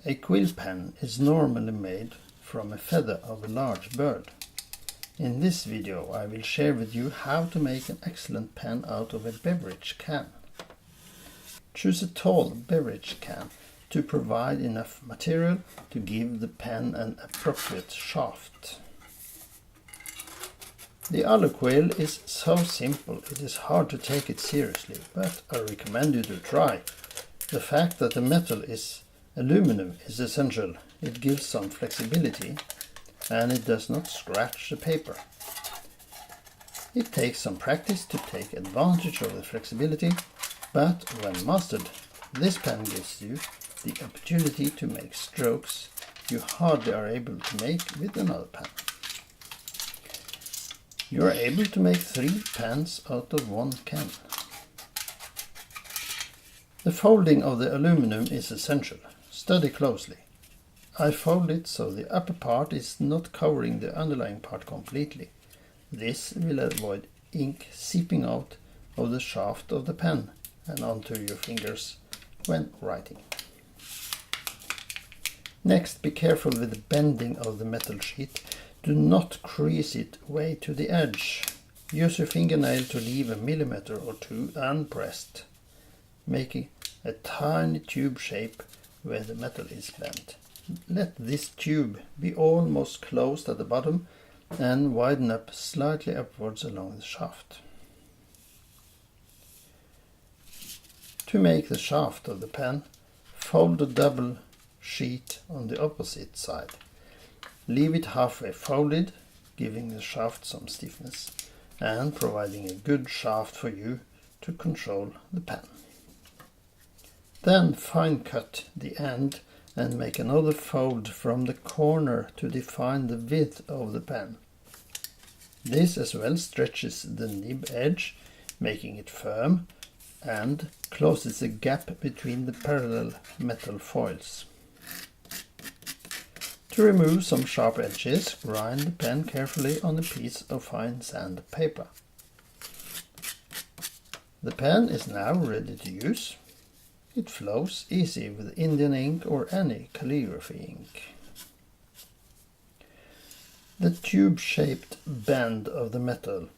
A quill pen is normally made from a feather of a large bird. In this video I will share with you how to make an excellent pen out of a beverage can. Choose a tall beverage can to provide enough material to give the pen an appropriate shaft. The aluQuill is so simple it is hard to take it seriously, but I recommend you to try. The fact that the metal is aluminum is essential. It gives some flexibility and it does not scratch the paper. It takes some practice to take advantage of the flexibility, but when mastered, this pen gives you the opportunity to make strokes you hardly are able to make with another pen. You are able to make 3 pens out of 1 can. The folding of the aluminum is essential. Study closely. I fold it so the upper part is not covering the underlying part completely. This will avoid ink seeping out of the shaft of the pen and onto your fingers when writing. Next, be careful with the bending of the metal sheet. Do not crease it way to the edge. Use your fingernail to leave a millimeter or 2 unpressed, making a tiny tube shape where the metal is bent. Let this tube be almost closed at the bottom and widen up slightly upwards along the shaft. To make the shaft of the pen, fold the double sheet on the opposite side. Leave it halfway folded, giving the shaft some stiffness and providing a good shaft for you to control the pen. Then fine cut the end and make another fold from the corner to define the width of the pen. This as well stretches the nib edge, making it firm, and closes the gap between the parallel metal foils. To remove some sharp edges, grind the pen carefully on a piece of fine sandpaper. The pen is now ready to use. It flows easy with Indian ink or any calligraphy ink. The tube-shaped bend of the metal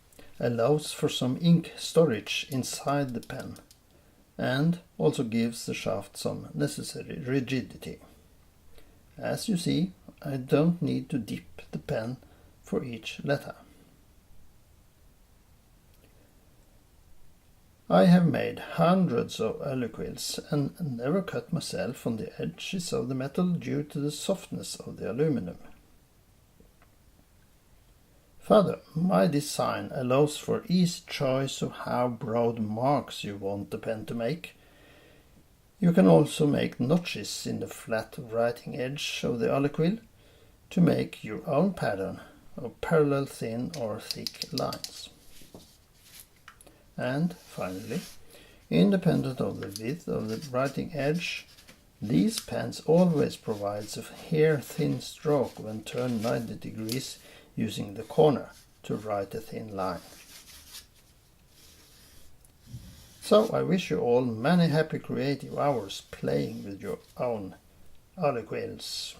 allows for some ink storage inside the pen and also gives the shaft some necessary rigidity. As you see, I don't need to dip the pen for each letter. I have made hundreds of aluQuills and never cut myself on the edges of the metal due to the softness of the aluminum. Further, my design allows for easy choice of how broad marks you want the pen to make. You can also make notches in the flat writing edge of the aluQuill to make your own pattern of parallel thin or thick lines. And finally, independent of the width of the writing edge, these pens always provide a hair-thin stroke when turned 90 degrees using the corner to write a thin line. So I wish you all many happy creative hours playing with your own aluQuills.